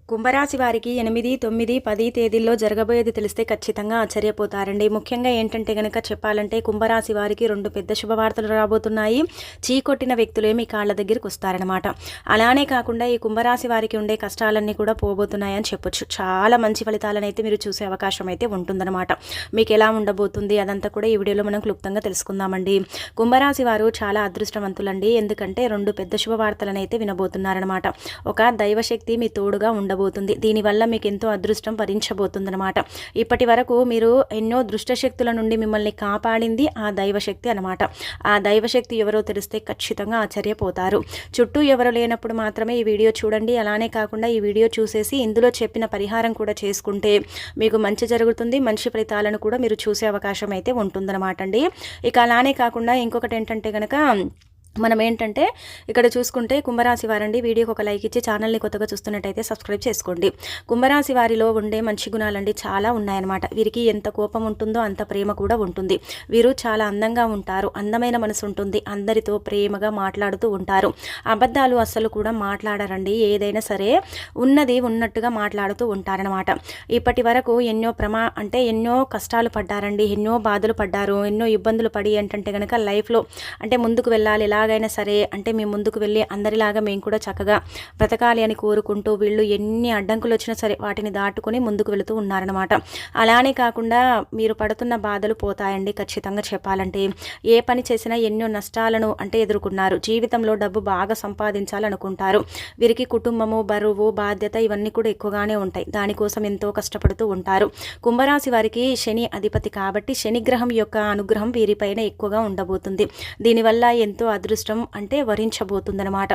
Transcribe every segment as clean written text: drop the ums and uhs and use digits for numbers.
కుంభరాశి వారికి 8, 9, 10 తేదీల్లో జరగబోయేది తెలిస్తే ఖచ్చితంగా ఆశ్చర్యపోతారండి. ముఖ్యంగా ఏంటంటే గనక చెప్పాలంటే కుంభరాశి వారికి 2 పెద్ద శుభవార్తలు రాబోతున్నాయి. చీకొట్టిన వ్యక్తులే మీ కాళ్ళ దగ్గరికి వస్తారనమాట. అలానే కాకుండా ఈ కుంభరాశి వారికి ఉండే కష్టాలన్నీ కూడా పోబోతున్నాయని చెప్పొచ్చు. చాలా మంచి ఫలితాలను అయితే మీరు చూసే అవకాశం అయితే ఉంటుందన్నమాట. మీకు ఎలా ఉండబోతుంది అదంతా కూడా ఈ వీడియోలో మనం క్లుప్తంగా తెలుసుకుందామండి. కుంభరాశి వారు చాలా అదృష్టవంతులండి. ఎందుకంటే 2 పెద్ద శుభవార్తలను అయితే వినబోతున్నారనమాట. ఒక దైవశక్తి మీ తోడుగా ఉండబోతుంది. దీనివల్ల మీకు ఎంతో అదృష్టం వరించబోతుందన్నమాట. ఇప్పటి వరకు మీరు ఎన్నో దుష్టశక్తుల నుండి మిమ్మల్ని కాపాడింది ఆ దైవశక్తి అనమాట. ఆ దైవశక్తి ఎవరో తెలిస్తే ఖచ్చితంగా ఆశ్చర్యపోతారు. చుట్టూ ఎవరు లేనప్పుడు మాత్రమే ఈ వీడియో చూడండి. అలానే కాకుండా ఈ వీడియో చూసేసి ఇందులో చెప్పిన పరిహారం కూడా చేసుకుంటే మీకు మంచి జరుగుతుంది. మంచి ఫలితాలను కూడా మీరు చూసే అవకాశం అయితే ఉంటుందన్నమాట అండి. ఇక అలానే కాకుండా ఇంకొకటి ఏంటంటే కనుక మనం ఏంటంటే ఇక్కడ చూసుకుంటే కుంభరాశి వారండి, వీడియోకి ఒక లైక్ ఇచ్చి ఛానల్ని కొత్తగా చూస్తున్నట్టయితే సబ్స్క్రైబ్ చేసుకోండి. కుంభరాశి వారిలో ఉండే మంచి గుణాలండి చాలా ఉన్నాయన్నమాట. వీరికి ఎంత కోపం ఉంటుందో అంత ప్రేమ కూడా ఉంటుంది. వీరు చాలా అందంగా ఉంటారు, అందమైన మనసు ఉంటుంది, అందరితో ప్రేమగా మాట్లాడుతూ ఉంటారు. అబద్ధాలు అస్సలు కూడా మాట్లాడరండి. ఏదైనా సరే ఉన్నది ఉన్నట్టుగా మాట్లాడుతూ ఉంటారనమాట. ఇప్పటి వరకు ఎన్నో కష్టాలు పడ్డారండి, ఎన్నో బాధలు పడ్డారు, ఎన్నో ఇబ్బందులు పడి ఏంటంటే కనుక లైఫ్లో అంటే ముందుకు వెళ్ళాలి, ఎలాగైనా సరే అంటే మేము ముందుకు వెళ్ళి అందరిలాగా మేము కూడా చక్కగా బ్రతకాలి అని కోరుకుంటూ వీళ్ళు ఎన్ని అడ్డంకులు వచ్చినా సరే వాటిని దాటుకొని ముందుకు వెళుతూ ఉన్నారనమాట. అలానే కాకుండా మీరు పడుతున్న బాధలు పోతాయండి. ఖచ్చితంగా చెప్పాలంటే ఏ పని చేసినా ఎన్నో నష్టాలను అంటే ఎదుర్కొన్నారు. జీవితంలో డబ్బు బాగా సంపాదించాలనుకుంటారు. వీరికి కుటుంబము, బరువు, బాధ్యత ఇవన్నీ కూడా ఎక్కువగానే ఉంటాయి. దానికోసం ఎంతో కష్టపడుతూ ఉంటారు. కుంభరాశి వారికి శని అధిపతి కాబట్టి శనిగ్రహం యొక్క అనుగ్రహం వీరిపైన ఎక్కువగా ఉండబోతుంది. దీనివల్ల ఎంతో అదృష్టం అంటే వరించబోతుందన్నమాట.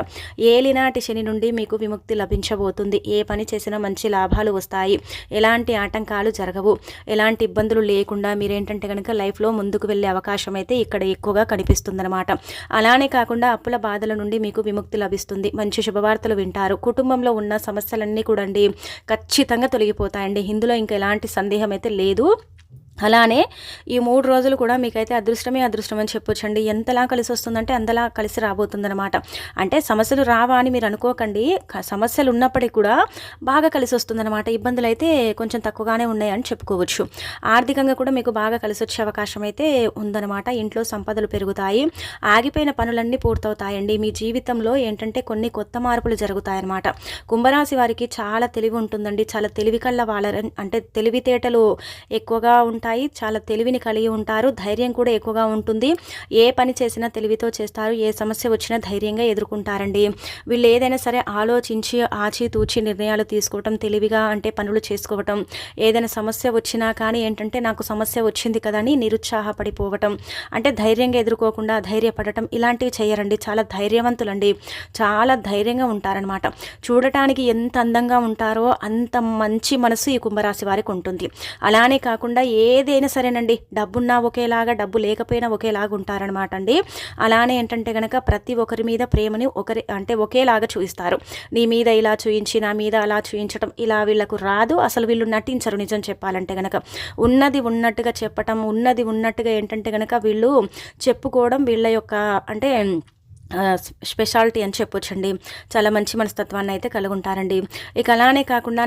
ఏలినాటి శని నుండి మీకు విముక్తి లభించబోతుంది. ఏ పని చేసినా మంచి లాభాలు వస్తాయి. ఎలాంటి ఆటంకాలు జరగవు. ఎలాంటి ఇబ్బందులు లేకుండా మీరేంటంటే కనుక లైఫ్లో ముందుకు వెళ్ళే అవకాశం అయితే ఇక్కడ ఎక్కువగా కనిపిస్తుందన్నమాట. అలానే కాకుండా అప్పుల బాధల నుండి మీకు విముక్తి లభిస్తుంది. మంచి శుభవార్తలు వింటారు. కుటుంబంలో ఉన్న సమస్యలన్నీ కూడా అండి ఖచ్చితంగా తొలగిపోతాయండి. ఇందులో ఇంకా ఎలాంటి సందేహం అయితే లేదు. అలానే ఈ 3 రోజులు కూడా మీకైతే అదృష్టం అని చెప్పొచ్చండి. ఎంతలా కలిసి వస్తుందంటే అంతలా కలిసి రాబోతుందన్నమాట. అంటే సమస్యలు రావా అని మీరు అనుకోకండి. సమస్యలు ఉన్నప్పటికీ కూడా బాగా కలిసి వస్తుందన్నమాట. ఇబ్బందులు అయితే కొంచెం తక్కువగానే ఉన్నాయని చెప్పుకోవచ్చు. ఆర్థికంగా కూడా మీకు బాగా కలిసి వచ్చే అవకాశం అయితే ఉందన్నమాట. ఇంట్లో సంపదలు పెరుగుతాయి. ఆగిపోయిన పనులన్నీ పూర్తవుతాయండి. మీ జీవితంలో ఏంటంటే కొన్ని కొత్త మార్పులు జరుగుతాయన్నమాట. కుంభరాశి వారికి చాలా తెలివి ఉంటుందండి. చాలా తెలివి కళ్ళ అంటే తెలివితేటలు ఎక్కువగా ఉంటాయి. చాలా తెలివిని కలిగి ఉంటారు. ధైర్యం కూడా ఎక్కువగా ఉంటుంది. ఏ పని చేసినా తెలివితో చేస్తారు. ఏ సమస్య వచ్చినా ధైర్యంగా ఎదుర్కొంటారండి. వీళ్ళు ఏదైనా సరే ఆలోచించి ఆచితూచి నిర్ణయాలు తీసుకోవటం, తెలివిగా అంటే పనులు చేసుకోవటం, ఏదైనా సమస్య వచ్చినా కానీ ఏంటంటే నాకు సమస్య వచ్చింది కదా అని నిరుత్సాహపడిపోవటం, అంటే ధైర్యంగా ఎదుర్కోకుండా ధైర్యపడటం ఇలాంటివి చేయరండి. చాలా ధైర్యవంతులండి. చాలా ధైర్యంగా ఉంటారనమాట. చూడటానికి ఎంత అందంగా ఉంటారో అంత మంచి మనసు ఈ కుంభరాశి వారికి ఉంటుంది. అలానే కాకుండా ఏదైనా సరేనండి, డబ్బున్నా ఒకేలాగా, డబ్బు లేకపోయినా ఒకేలాగా ఉంటారనమాట అండి. అలానే ఏంటంటే కనుక ప్రతి ఒక్కరి మీద ప్రేమని ఒకేలాగా చూపిస్తారు. నీ మీద ఇలా చూయించి నా మీద అలా చూయించడం ఇలా వీళ్ళకు రాదు. అసలు వీళ్ళు నటించరు. నిజం చెప్పాలంటే కనుక ఉన్నది ఉన్నట్టుగా చెప్పటం, ఉన్నది ఉన్నట్టుగా ఏంటంటే కనుక వీళ్ళు చెప్పుకోవడం వీళ్ళ యొక్క అంటే స్పెషాలిటీ అని చెప్పొచ్చండి. చాలా మంచి మనస్తత్వాన్ని అయితే కలిగి ఉంటారండి. ఇక అలానే కాకుండా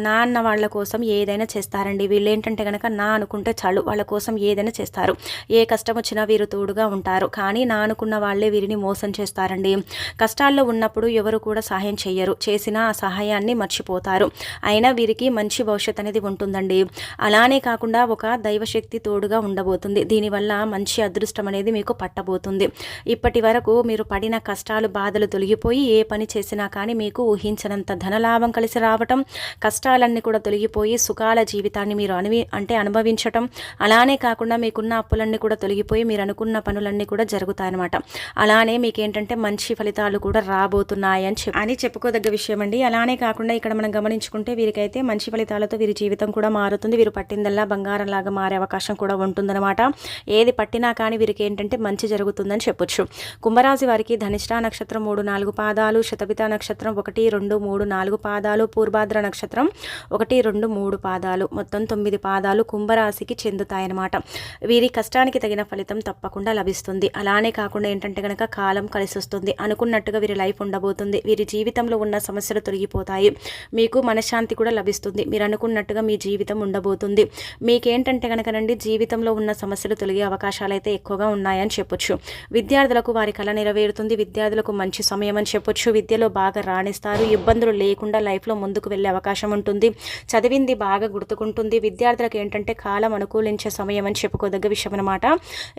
నాన్న వాళ్ళ కోసం ఏదైనా చేస్తారండి. వీళ్ళు ఏంటంటే కనుక నా అనుకుంటే చాలు వాళ్ళ కోసం ఏదైనా చేస్తారు. ఏ కష్టం వచ్చినా వీరు తోడుగా ఉంటారు. కానీ నా అనుకున్న వాళ్ళే వీరిని మోసం చేస్తారండి. కష్టాల్లో ఉన్నప్పుడు ఎవరు కూడా సహాయం చెయ్యరు. చేసిన ఆ సహాయాన్ని మర్చిపోతారు. అయినా వీరికి మంచి భవిష్యత్తు అనేది ఉంటుందండి. అలానే కాకుండా ఒక దైవశక్తి తోడుగా ఉండబోతుంది. దీనివల్ల మంచి అదృష్టం అనేది మీకు పట్టబోతుంది. ఇప్పటి వరకు మీరు పడిన కష్టాలు, బాధలు తొలగిపోయి ఏ పని చేసినా కానీ మీకు ఊహించినంత ధనలాభం కలిసి రావటం, కష్టాలన్నీ కూడా తొలగిపోయి సుఖాల జీవితాన్ని మీరు అనుభవించటం, అలానే కాకుండా మీకున్న అప్పులన్నీ కూడా తొలగిపోయి మీరు అనుకున్న పనులన్నీ కూడా జరుగుతాయన్నమాట. అలానే మీకేంటంటే మంచి ఫలితాలు కూడా రాబోతున్నాయని చెప్పుకోదగ్గ విషయం అండి. అలానే కాకుండా ఇక్కడ మనం గమనించుకుంటే వీరికైతే మంచి ఫలితాలతో వీరి జీవితం కూడా మారుతుంది. వీరు పట్టిందల్లా బంగారం లాగా మారే అవకాశం కూడా ఉంటుందన్నమాట. ఏది పట్టినా కానీ వీరికి ఏంటంటే మంచి జరుగుతుందని చెప్పొచ్చు. కుంభరాశి వారికి ధనిష్ట నక్షత్రం 3, 4 పాదాలు, శతభిత నక్షత్రం 1, 2, 3, 4 పాదాలు, పూర్భాద్ర నక్షత్రం 1, 2, 3 పాదాలు, మొత్తం 9 పాదాలు కుంభరాశికి చెందుతాయన్నమాట. వీరి కష్టానికి తగిన ఫలితం తప్పకుండా లభిస్తుంది. అలానే కాకుండా ఏంటంటే కనుక కాలం కలిసి వస్తుంది. అనుకున్నట్టుగా వీరి లైఫ్ ఉండబోతుంది. వీరి జీవితంలో ఉన్న సమస్యలు తొలగిపోతాయి. మీకు మనశ్శాంతి కూడా లభిస్తుంది. మీరు అనుకున్నట్టుగా మీ జీవితం ఉండబోతుంది. మీకేంటంటే కనుకనండి జీవితంలో ఉన్న సమస్యలు తొలగే అవకాశాలు అయితే ఎక్కువగా ఉన్నాయని చెప్పొచ్చు. విద్యార్థులకు వారి కళ నెరవేరుతుంది. విద్యార్థులకు మంచి సమయం అని చెప్పొచ్చు. విద్యలో బాగా రాణిస్తారు. ఇబ్బందులు లేకుండా లైఫ్లో ముందుకు వెళ్ళే అవకాశం ఉంటుంది. చదివింది బాగా గుర్తుకుంటుంది. విద్యార్థులకు ఏంటంటే కాలం అనుకూలించే సమయం అని చెప్పుకోదగ్గ విషయం అనమాట.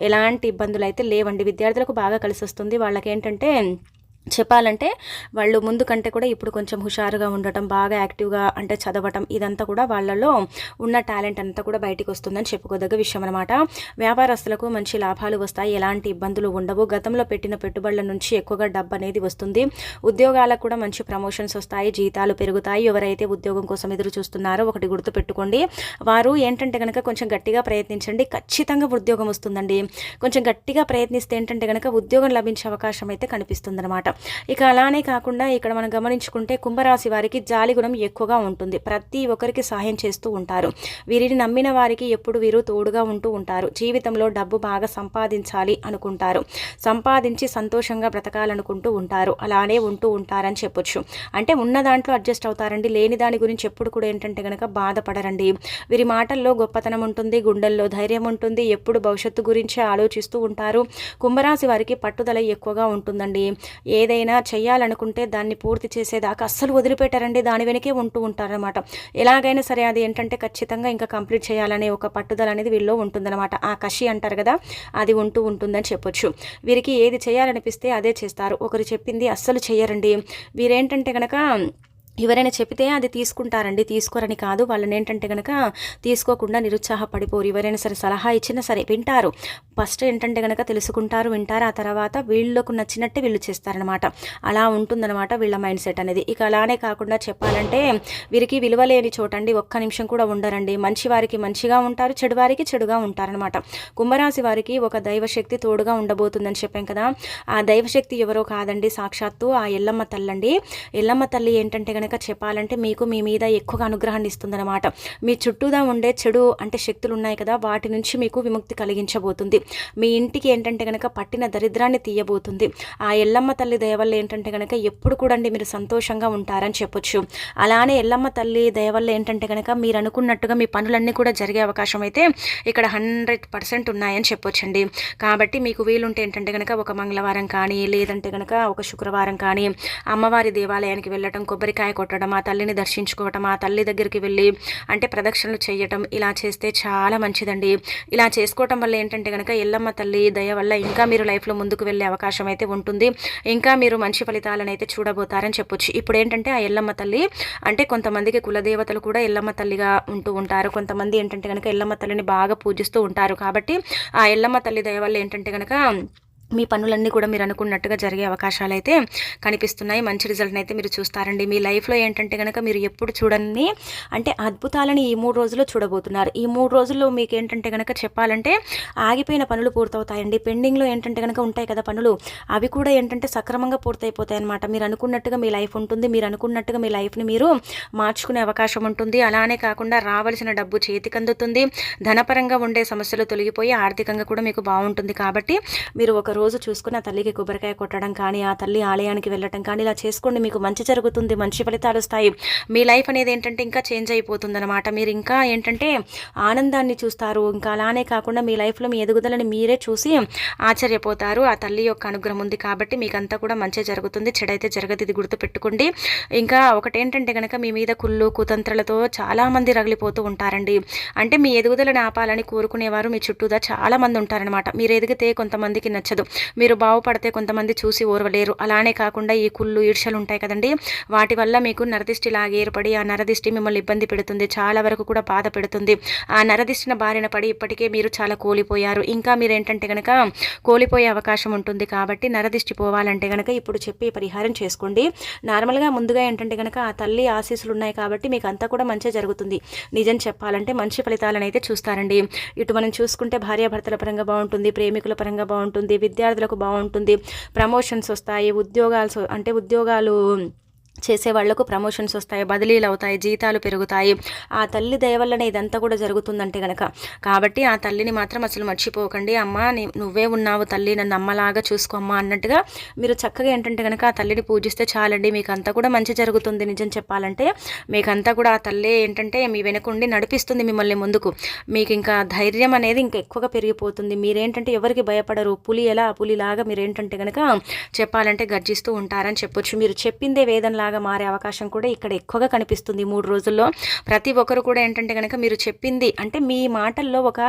ఎలాంటి ఇబ్బందులు అయితే లేవండి. విద్యార్థులకు బాగా కలిసి వస్తుంది. వాళ్ళకి ఏంటంటే చెప్పాలంటే వాళ్ళు ముందు కంటే కూడా ఇప్పుడు కొంచెం హుషారుగా ఉండటం, బాగా యాక్టివ్గా అంటే చదవటం, ఇదంతా కూడా వాళ్ళలో ఉన్న టాలెంట్ అంతా కూడా బయటికి వస్తుందని చెప్పుకోదగ్గ విషయం అనమాట. వ్యాపారస్తులకు మంచి లాభాలు వస్తాయి. ఎలాంటి ఇబ్బందులు ఉండవు. గతంలో పెట్టిన పెట్టుబడుల నుంచి ఎక్కువగా డబ్బు అనేది వస్తుంది. ఉద్యోగాలకు కూడా మంచి ప్రమోషన్స్ వస్తాయి. జీతాలు పెరుగుతాయి. ఎవరైతే ఉద్యోగం కోసం ఎదురు చూస్తున్నారో ఒకటి గుర్తు పెట్టుకోండి. వారు ఏంటంటే కనుక కొంచెం గట్టిగా ప్రయత్నించండి. ఖచ్చితంగా ఉద్యోగం వస్తుందండి. కొంచెం గట్టిగా ప్రయత్నిస్తే ఏంటంటే కనుక ఉద్యోగం లభించే అవకాశం అయితే కనిపిస్తుంది అనమాట. ఇక అలానే కాకుండా ఇక్కడ మనం గమనించుకుంటే కుంభరాశి వారికి జాలి గుణం ఎక్కువగా ఉంటుంది. ప్రతి ఒక్కరికి సహాయం చేస్తూ ఉంటారు. వీరిని నమ్మిన వారికి ఎప్పుడు వీరు తోడుగా ఉంటూ ఉంటారు. జీవితంలో డబ్బు బాగా సంపాదించాలి అనుకుంటారు. సంపాదించి సంతోషంగా బ్రతకాలనుకుంటూ ఉంటారు. అలానే ఉంటూ ఉంటారని చెప్పొచ్చు. అంటే ఉన్న దాంట్లో అడ్జస్ట్ అవుతారండి. లేని దాని గురించి ఎప్పుడు కూడా ఏంటంటే కనుక బాధపడరండి. వీరి మాటల్లో గొప్పతనం ఉంటుంది. గుండెల్లో ధైర్యం ఉంటుంది. ఎప్పుడు భవిష్యత్తు గురించి ఆలోచిస్తూ ఉంటారు. కుంభరాశి వారికి పట్టుదల ఎక్కువగా ఉంటుందండి. ఏదైనా చేయాలనుకుంటే దాన్ని పూర్తి చేసేదాకా అస్సలు వదిలిపెట్టారండి. దాని వెనకే ఉంటూ ఉంటారనమాట. ఎలాగైనా సరే అది ఏంటంటే ఖచ్చితంగా ఇంకా కంప్లీట్ చేయాలనే ఒక పట్టుదల అనేది వీళ్ళలో ఉంటుందన్నమాట. ఆ కషి అంటారు కదా, అది ఉంటుందని చెప్పొచ్చు. వీరికి ఏది చేయాలనిపిస్తే అదే చేస్తారు. ఒకరు చెప్పింది అస్సలు చేయరండి. వీరేంటంటే కనుక ఎవరైనా చెప్తే అది తీసుకుంటారండి. తీసుకోరని కాదు. వాళ్ళని ఏంటంటే కనుక తీసుకోకుండా నిరుత్సాహపడిపోరు. ఎవరైనా సరే సలహా ఇచ్చినా సరే వింటారు. ఫస్ట్ ఏంటంటే కనుక తెలుసుకుంటారు, వింటారు. ఆ తర్వాత వీళ్ళకు నచ్చినట్టే వీళ్ళు చేస్తారనమాట. అలా ఉంటుందన్నమాట వీళ్ళ మైండ్ సెట్ అనేది. ఇక అలానే కాకుండా చెప్పాలంటే వీరికి విలువ లేని చోటండి ఒక్క నిమిషం కూడా ఉండరండి. మంచి వారికి మంచిగా ఉంటారు, చెడు వారికి చెడుగా ఉంటారనమాట. కుంభరాశి వారికి ఒక దైవశక్తి తోడుగా ఉండబోతుందని చెప్పాం కదా. ఆ దైవశక్తి ఎవరో కాదండి, సాక్షాత్తు ఆ ఎల్లమ్మ తల్లండి. ఎల్లమ్మ తల్లి ఏంటంటే కనుక చెప్పాలంటే మీకు మీ మీద ఎక్కువగా అనుగ్రహాన్ని ఇస్తుందన్నమాట. మీ చుట్టూదా ఉండే చెడు అంటే శక్తులు ఉన్నాయి కదా, వాటి నుంచి మీకు విముక్తి కలిగించబోతుంది. మీ ఇంటికి ఏంటంటే కనుక పట్టిన దరిద్రాన్ని తీయబోతుంది. ఆ ఎల్లమ్మ తల్లి దయ వల్ల ఏంటంటే కనుక ఎప్పుడు కూడా మీరు సంతోషంగా ఉంటారని చెప్పొచ్చు. అలానే ఎల్లమ్మ తల్లి దయ వల్ల ఏంటంటే కనుక మీరు అనుకున్నట్టుగా మీ పనులన్నీ కూడా జరిగే అవకాశం అయితే ఇక్కడ 100% ఉన్నాయని చెప్పొచ్చండి. కాబట్టి మీకు వీలుంటే ఏంటంటే కనుక ఒక మంగళవారం కానీ లేదంటే కనుక ఒక శుక్రవారం కానీ అమ్మవారి దేవాలయానికి వెళ్ళటం, కొబ్బరికాయ కొట్టడం, ఆ తల్లిని దర్శించుకోవటం, ఆ తల్లి దగ్గరికి వెళ్ళి అంటే ప్రదక్షిణలు చేయటం, ఇలా చేస్తే చాలా మంచిదండి. ఇలా చేసుకోవటం వల్ల ఏంటంటే కనుక ఎల్లమ్మ తల్లి దయ వల్ల ఇంకా మీరు లైఫ్లో ముందుకు వెళ్ళే అవకాశం అయితే ఉంటుంది. ఇంకా మీరు మంచి ఫలితాలను అయితే చూడబోతారని చెప్పొచ్చు. ఇప్పుడు ఏంటంటే ఆ ఎల్లమ్మ తల్లి అంటే కొంతమందికి కులదేవతలు కూడా ఎల్లమ్మ తల్లిగా ఉంటూ ఉంటారు. కొంతమంది ఏంటంటే కనుక ఎల్లమ్మ తల్లిని బాగా పూజిస్తూ ఉంటారు. కాబట్టి ఆ ఎల్లమ్మ తల్లి దయ వల్ల ఏంటంటే కనుక మీ పనులన్నీ కూడా మీరు అనుకున్నట్టుగా జరిగే అవకాశాలు అయితే కనిపిస్తున్నాయి. మంచి రిజల్ట్ని అయితే మీరు చూస్తారండి. మీ లైఫ్లో ఏంటంటే కనుక మీరు ఎప్పుడు చూడని అంటే అద్భుతాలని ఈ 3 రోజుల్లో చూడబోతున్నారు. ఈ 3 రోజుల్లో మీకు ఏంటంటే కనుక చెప్పాలంటే ఆగిపోయిన పనులు పూర్తవుతాయండి. పెండింగ్లో ఏంటంటే కనుక ఉంటాయి కదా పనులు, అవి కూడా ఏంటంటే సక్రమంగా పూర్తయిపోతాయి అనమాట. మీరు అనుకున్నట్టుగా మీ లైఫ్ ఉంటుంది. మీరు అనుకున్నట్టుగా మీ లైఫ్ని మీరు మార్చుకునే అవకాశం ఉంటుంది. అలానే కాకుండా రావాల్సిన డబ్బు చేతికి అందుతుంది. ధనపరంగా ఉండే సమస్యలు తొలగిపోయి ఆర్థికంగా కూడా మీకు బాగుంటుంది. కాబట్టి మీరు ఒక రోజు చూసుకుని ఆ తల్లికి కొబ్బరికాయ కొట్టడం కానీ, ఆ తల్లి ఆలయానికి వెళ్ళటం కానీ ఇలా చేసుకోండి. మీకు మంచి జరుగుతుంది. మంచి ఫలితాలు వస్తాయి. మీ లైఫ్ అనేది ఏంటంటే ఇంకా చేంజ్ అయిపోతుంది అనమాట. మీరు ఇంకా ఏంటంటే ఆనందాన్ని చూస్తారు. ఇంకా అలానే కాకుండా మీ లైఫ్లో మీ ఎదుగుదలని మీరే చూసి ఆశ్చర్యపోతారు. ఆ తల్లి యొక్క అనుగ్రహం ఉంది కాబట్టి మీకంతా కూడా మంచి జరుగుతుంది. చెడైతే జరగదు, ఇది గుర్తుపెట్టుకోండి. ఇంకా ఒకటేంటంటే కనుక మీ మీద కుళ్ళు కుతంత్రాలతో చాలామంది రగిలిపోతూ ఉంటారండి. అంటే మీ ఎదుగుదలను ఆపాలని కోరుకునేవారు మీ చుట్టూదా చాలామంది ఉంటారనమాట. మీరు ఎదిగితే కొంతమందికి నచ్చదు, మీరు బాగుపడితే కొంతమంది చూసి ఓర్వలేరు. అలానే కాకుండా ఈ కుళ్ళు ఈర్షలు ఉంటాయి కదండి, వాటి వల్ల మీకు నరదిష్టి లాగా ఏర్పడి ఆ నరదిష్టి మిమ్మల్ని ఇబ్బంది పెడుతుంది. చాలా వరకు కూడా బాధ పెడుతుంది. ఆ నరదిష్టిన బారిన పడి ఇప్పటికే మీరు చాలా కోల్పోయారు. ఇంకా మీరు ఏంటంటే కనుక కోల్పోయే అవకాశం ఉంటుంది. కాబట్టి నరదిష్టి పోవాలంటే కనుక ఇప్పుడు చెప్పి పరిహారం చేసుకోండి. నార్మల్గా ముందుగా ఏంటంటే కనుక ఆ తల్లి ఆశీస్సులు ఉన్నాయి కాబట్టి మీకు అంతా కూడా మంచి జరుగుతుంది. నిజం చెప్పాలంటే మంచి ఫలితాలను అయితే చూస్తారండి. ఇటు మనం చూసుకుంటే భార్యాభర్తల పరంగా బాగుంటుంది, ప్రేమికుల పరంగా బాగుంటుంది, విద్యార్థులకు బాగుంటుంది, ప్రమోషన్స్ వస్తాయి, ఉద్యోగాలు చేసే వాళ్లకు ప్రమోషన్స్ వస్తాయి, బదిలీలు అవుతాయి, జీతాలు పెరుగుతాయి. ఆ తల్లి దయ వల్లనే ఇదంతా కూడా జరుగుతుందంటే గనక. కాబట్టి ఆ తల్లిని మాత్రం అసలు మర్చిపోకండి. అమ్మ నువ్వే ఉన్నావు తల్లి, నన్ను అమ్మలాగా చూసుకోమ్మా అన్నట్టుగా మీరు చక్కగా ఏంటంటే కనుక ఆ తల్లిని పూజిస్తే చాలండి, మీకు అంతా కూడా మంచి జరుగుతుంది. నిజం చెప్పాలంటే మీకంతా కూడా ఆ తల్లే ఏంటంటే మీ వెనకుండి నడిపిస్తుంది మిమ్మల్ని ముందుకు. మీకు ఇంకా ధైర్యం అనేది ఇంకా ఎక్కువగా పెరిగిపోతుంది. మీరేంటంటే ఎవరికి భయపడరు. పులిలాగా మీరేంటంటే కనుక చెప్పాలంటే గర్జిస్తూ ఉంటారని చెప్పొచ్చు. మీరు చెప్పిందే వేదనలాగా మారే అవకాశం కూడా ఇక్కడ ఎక్కువగా కనిపిస్తుంది 3 రోజుల్లో. ప్రతి ఒక్కరు కూడా ఏంటంటే కనుక మీరు చెప్పింది అంటే మీ మాటల్లో ఒక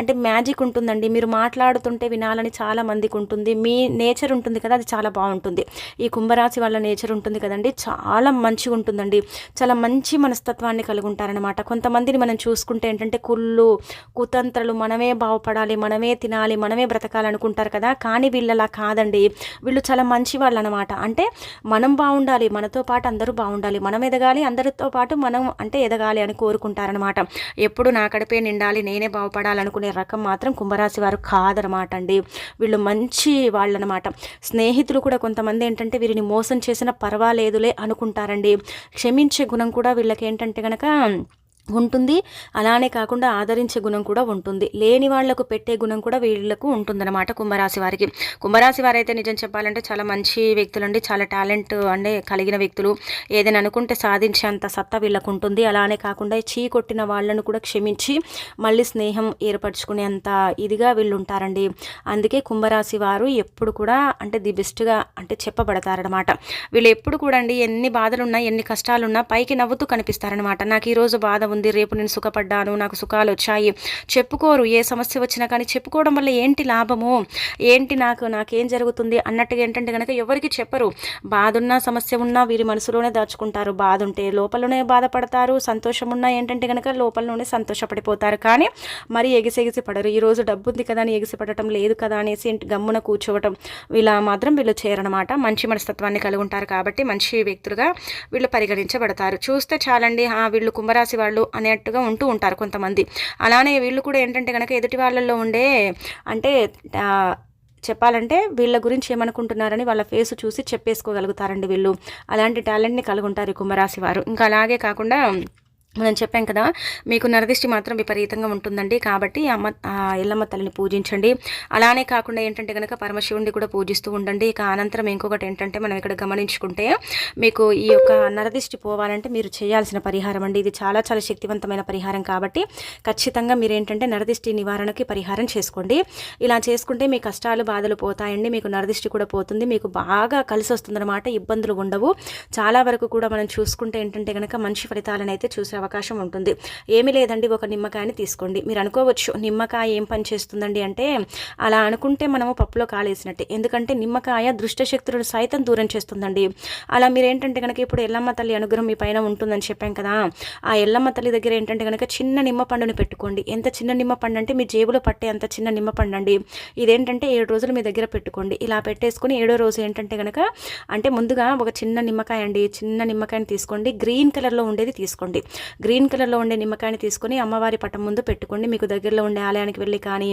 అంటే మ్యాజిక్ ఉంటుందండి. మీరు మాట్లాడుతుంటే వినాలని చాలా మందికి ఉంటుంది. మీ నేచర్ ఉంటుంది కదా, అది చాలా బాగుంటుంది. ఈ కుంభరాశి వాళ్ళ నేచర్ ఉంటుంది కదండి, చాలా మంచిగా ఉంటుందండి. చాలా మంచి మనస్తత్వాన్ని కలిగి ఉంటారనమాట. కొంతమందిని మనం చూసుకుంటే ఏంటంటే కుతంత్రాలు, మనమే బాగుపడాలి, మనమే తినాలి, మనమే బ్రతకాలి అనుకుంటారు కదా. కానీ వీళ్ళలా కాదండి. వీళ్ళు చాలా మంచి వాళ్ళు అనమాట. అంటే మనం బాగుండాలి, మనతో పాటు అందరూ బాగుండాలి, మనం ఎదగాలి, అందరితో పాటు మనం అంటే ఎదగాలి అని కోరుకుంటారనమాట. ఎప్పుడు నా కడిపే నిండాలి, నేనే బాగుపడాలనుకునే రకం మాత్రం కుంభరాశి వారు కాదనమాట అండి. వీళ్ళు మంచి వాళ్ళనమాట. స్నేహితులు కూడా కొంతమంది ఏంటంటే వీరిని మోసం చేసినా పర్వాలేదులే అనుకుంటారండి. క్షమించే గుణం కూడా వీళ్ళకి ఏంటంటే కనుక ఉంటుంది. అలానే కాకుండా ఆదరించే గుణం కూడా ఉంటుంది. లేని వాళ్లకు పెట్టే గుణం కూడా వీళ్ళకు ఉంటుందన్నమాట కుంభరాశి వారికి. కుంభరాశి వారైతే నిజం చెప్పాలంటే చాలా మంచి వ్యక్తులు అండి, చాలా టాలెంట్ అంటే కలిగిన వ్యక్తులు. ఏదైనా అనుకుంటే సాధించేంత సత్తా వీళ్ళకు ఉంటుంది. అలానే కాకుండా కొట్టిన వాళ్ళను కూడా క్షమించి మళ్ళీ స్నేహం ఏర్పరచుకునేంత ఇదిగా వీళ్ళు ఉంటారండి. అందుకే కుంభరాశి వారు ఎప్పుడు కూడా అంటే ది బెస్ట్గా అంటే చెప్పబడతారనమాట. వీళ్ళు ఎప్పుడు కూడా అండి ఎన్ని బాధలున్నా ఎన్ని కష్టాలున్నా పైకి నవ్వుతూ కనిపిస్తారనమాట. నాకు ఈరోజు బాధ ఉంది, రేపు నేను సుఖపడ్డాను, నాకు సుఖాలు వచ్చాయి చెప్పుకోరు. ఏ సమస్య వచ్చినా కానీ చెప్పుకోవడం వల్ల ఏంటి లాభము, ఏంటి నాకేం జరుగుతుంది అన్నట్టుగా ఏంటంటే కనుక ఎవరికి చెప్పరు. బాధ ఉన్నా సమస్య ఉన్నా వీరి మనసులోనే దాచుకుంటారు. బాధ ఉంటే లోపలనే బాధపడతారు, సంతోషం ఉన్నా ఏంటంటే కనుక లోపలలోనే సంతోషపడిపోతారు. కానీ మరి ఎగిసెగిసి పడరు. ఈరోజు డబ్బు ఉంది కదా అని ఎగిసిపడటం, లేదు కదా అనేసి గమ్మున కూర్చోవటం ఇలా మాత్రం వీళ్ళు చేయరనమాట. మంచి మనస్తత్వాన్ని కలిగి ఉంటారు కాబట్టి మంచి వ్యక్తులుగా వీళ్ళు పరిగణించబడతారు. చూస్తే చాలండి వీళ్ళు కుంభరాశి వాళ్ళు అనేట్టుగా ఉంటూ ఉంటారు కొంతమంది. అలానే వీళ్ళు కూడా ఏంటంటే కనుక ఎదుటి వాళ్ళల్లో ఉండే అంటే చెప్పాలంటే వీళ్ళ గురించి ఏమనుకుంటున్నారని వాళ్ళ ఫేస్ చూసి చెప్పేసుకోగలుగుతారండి వీళ్ళు. అలాంటి టాలెంట్ని కలిగి ఉంటారు ఈ కుంభరాశి వారు. ఇంకా అలాగే కాకుండా మనం చెప్పాం కదా, మీకు నరదిష్టి మాత్రం విపరీతంగా ఉంటుందండి. కాబట్టి ఎల్లమ్మ తల్లిని పూజించండి. అలానే కాకుండా ఏంటంటే కనుక పరమశివుడిని కూడా పూజిస్తూ ఉండండి. ఇక అనంతరం ఇంకొకటి ఏంటంటే మనం ఇక్కడ గమనించుకుంటే మీకు ఈ యొక్క నరదిష్టి పోవాలంటే మీరు చేయాల్సిన పరిహారం అండి. ఇది చాలా చాలా శక్తివంతమైన పరిహారం కాబట్టి ఖచ్చితంగా మీరు ఏంటంటే నరదిష్టి నివారణకి పరిహారం చేసుకోండి. ఇలా చేసుకుంటే మీ కష్టాలు బాధలు పోతాయండి. మీకు నరదిష్టి కూడా పోతుంది. మీకు బాగా కలిసి వస్తుందన్నమాట. ఇబ్బందులు ఉండవు. చాలా వరకు కూడా మనం చూసుకుంటే ఏంటంటే కనుక మంచి ఫలితాలను అయితే చూసే అవకాశం ఉంటుంది. ఏమీ లేదండి, ఒక నిమ్మకాయని తీసుకోండి. మీరు అనుకోవచ్చు నిమ్మకాయ ఏం పని చేస్తుందండి అంటే, అలా అనుకుంటే మనము పప్పులో కాలేసినట్టే. ఎందుకంటే నిమ్మకాయ దుష్టశక్తులను సైతం దూరం చేస్తుందండి. అలా మీరు ఏంటంటే కనుక ఇప్పుడు ఎల్లమ్మ తల్లి అనుగ్రహం మీ పైన ఉంటుందని చెప్పాం కదా, ఆ ఎల్లమ్మ తల్లి దగ్గర ఏంటంటే కనుక చిన్న నిమ్మ పండుని పెట్టుకోండి. ఎంత చిన్న నిమ్మ పండు అంటే మీ జేబులో పట్టే అంత చిన్న నిమ్మ పండు అండి. ఇదేంటంటే 7 రోజులు మీ దగ్గర పెట్టుకోండి. ఇలా పెట్టేసుకుని 7వ రోజు ఏంటంటే కనుక అంటే ముందుగా ఒక చిన్న నిమ్మకాయ అండి, చిన్న నిమ్మకాయని తీసుకోండి. గ్రీన్ కలర్లో ఉండేది తీసుకోండి. గ్రీన్ కలర్లో ఉండే నిమ్మకాయని తీసుకొని అమ్మవారి పటం ముందు పెట్టుకోండి. మీకు దగ్గరలో ఉండే ఆలయానికి వెళ్ళి కానీ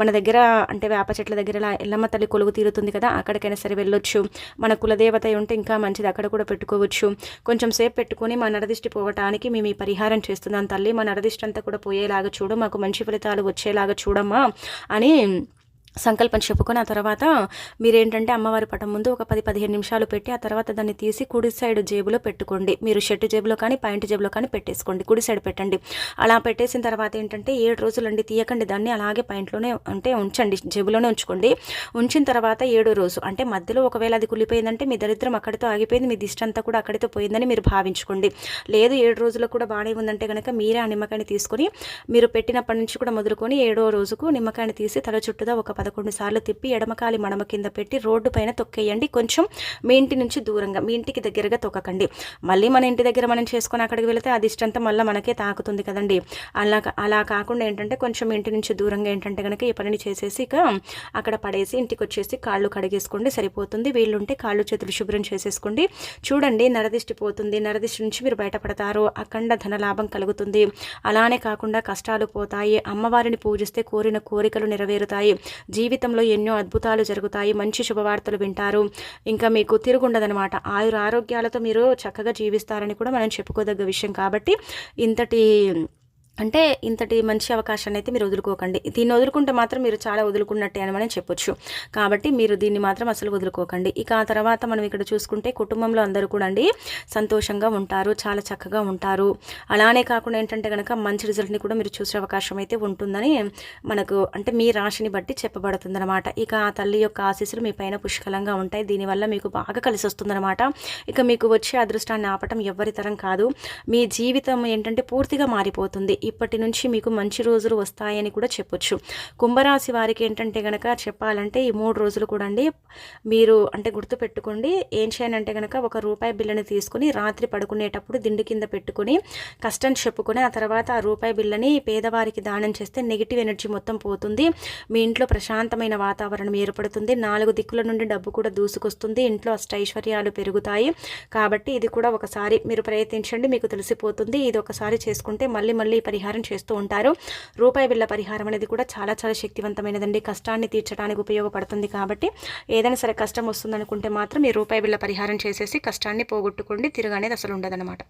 మన దగ్గర అంటే వేప చెట్ల దగ్గర ఎల్లమ్మ తల్లి కొలువు తీరుతుంది కదా, అక్కడికైనా సరే వెళ్ళొచ్చు. మన కులదేవత ఉంటే ఇంకా మంచిది, అక్కడ కూడా పెట్టుకోవచ్చు. కొంచెం సేపు పెట్టుకొని మా నరదిష్టి పోవటానికి మేము ఈ పరిహారం చేస్తున్నాం తల్లి, మా నరదిష్టి అంతా కూడా పోయేలాగా చూడు, మాకు మంచి ఫలితాలు వచ్చేలాగా చూడమ్మా అని సంకల్పం చెప్పుకొని ఆ తర్వాత మీరేంటంటే అమ్మవారి పటం ముందు ఒక 10-15 నిమిషాలు పెట్టి ఆ తర్వాత దాన్ని తీసి కుడి సైడ్ జేబులో పెట్టుకోండి. మీరు షర్ట్ జేబులో కానీ పాయింట్ జేబులో కానీ పెట్టేసుకోండి. కుడి సైడ్ పెట్టండి. అలా పెట్టేసిన తర్వాత ఏంటంటే 7 రోజులండి తీయకండి దాన్ని, అలాగే పాయింట్లోనే అంటే ఉంచండి, జేబులోనే ఉంచుకోండి. ఉంచిన తర్వాత 7వ రోజు అంటే మధ్యలో ఒకవేళ అది కులిపోయిందంటే మీ దరిద్రం అక్కడితో ఆగిపోయింది, మీ దిష్టి అంతా కూడా అక్కడితో పోయిందని మీరు భావించుకోండి. లేదు 7 రోజులకు కూడా బాగానే ఉందంటే కనుక మీరే ఆ నిమ్మకాయని తీసుకొని మీరు పెట్టినప్పటి నుంచి కూడా మొదలుకొని 7వ రోజుకు నిమ్మకాయని తీసి తల చుట్టూదా ఒక 11 సార్లు తిప్పి ఎడమకాలి మడమ కింద పెట్టి రోడ్డు పైన తొక్కేయండి. కొంచెం మీ ఇంటి నుంచి దూరంగా, మీ ఇంటికి దగ్గరగా తొక్కకండి. మళ్ళీ మన ఇంటి దగ్గర మనం చేసుకొని అక్కడికి వెళితే అది ఇష్టంతా మళ్ళీ మనకే తాకుతుంది కదండి. అలా కాకుండా ఏంటంటే కొంచెం ఇంటి నుంచి దూరంగా ఏంటంటే కనుక ఈ పనిని చేసేసి ఇక అక్కడ పడేసి ఇంటికి వచ్చేసి కాళ్ళు కడిగేసుకోండి, సరిపోతుంది. వీళ్ళుంటే కాళ్ళు చేతులు శుభ్రం చేసేసుకోండి. చూడండి నరదిష్టి పోతుంది, నరదిష్టి నుంచి మీరు బయటపడతారు, అఖండ ధనలాభం కలుగుతుంది. అలానే కాకుండా కష్టాలు పోతాయి, అమ్మవారిని పూజిస్తే కోరిన కోరికలు నెరవేరుతాయి, జీవితంలో ఎన్నో అద్భుతాలు జరుగుతాయి, మంచి శుభవార్తలు వింటారు, ఇంకా మీకు తిరుగుండదనమాట. ఆరోగ్యాలతో మీరు చక్కగా జీవిస్తారని కూడా మనం చెప్పుకోదగ్గ విషయం. కాబట్టి ఇంతటి మంచి అవకాశాన్ని అయితే మీరు వదులుకోకండి. దీన్ని వదులుకుంటే మాత్రం మీరు చాలా వదులుకున్నట్టే అని మనం చెప్పొచ్చు. కాబట్టి మీరు దీన్ని మాత్రం అసలు వదులుకోకండి. ఇక ఆ తర్వాత మనం ఇక్కడ చూసుకుంటే కుటుంబంలో అందరూ కూడా అండి సంతోషంగా ఉంటారు, చాలా చక్కగా ఉంటారు. అలానే కాకుండా ఏంటంటే కనుక మంచి రిజల్ట్ని కూడా మీరు చూసే అవకాశం అయితే ఉంటుందని మనకు మీ రాశిని బట్టి చెప్పబడుతుందన్నమాట. ఇక ఆ తల్లి యొక్క ఆశీస్సులు మీ పైన పుష్కలంగా ఉంటాయి. దీనివల్ల మీకు బాగా కలిసి వస్తుందన్నమాట. ఇక మీకు వచ్చే అదృష్టాన్ని ఆపటం ఎవరి తరం కాదు. మీ జీవితం ఏంటంటే పూర్తిగా మారిపోతుంది. ఇప్పటి నుంచి మీకు మంచి రోజులు వస్తాయని కూడా చెప్పొచ్చు. కుంభరాశి వారికి ఏంటంటే కనుక చెప్పాలంటే ఈ 3 రోజులు కూడా అండి మీరు గుర్తుపెట్టుకోండి. ఏం చేయాలంటే కనుక ₹1 బిల్లని తీసుకుని రాత్రి పడుకునేటప్పుడు దిండు కింద పెట్టుకుని కష్టం చెప్పుకొని ఆ తర్వాత ఆ రూపాయి బిల్లని పేదవారికి దానం చేస్తే నెగిటివ్ ఎనర్జీ మొత్తం పోతుంది. మీ ఇంట్లో ప్రశాంతమైన వాతావరణం ఏర్పడుతుంది. 4 దిక్కుల నుండి డబ్బు కూడా దూసుకొస్తుంది. ఇంట్లో అష్టైశ్వర్యాలు పెరుగుతాయి. కాబట్టి ఇది కూడా ఒకసారి మీరు ప్రయత్నించండి, మీకు తెలిసిపోతుంది. ఇది ఒకసారి చేసుకుంటే మళ్ళీ పరిహారం చేస్తూ ఉంటారు. రూపాయి బిళ్ళ పరిహారం అనేది కూడా చాలా చాలా శక్తివంతమైనదండి. కష్టాన్ని తీర్చడానికి ఉపయోగపడుతుంది. కాబట్టి ఏదైనా సరే కష్టం వస్తుందనుకుంటే మాత్రం ఈ రూపాయి బిళ్ళ పరిహారం చేసేసి కష్టాన్ని పోగొట్టుకోండి. తిరగనేది అసలు ఉండదన్నమాట.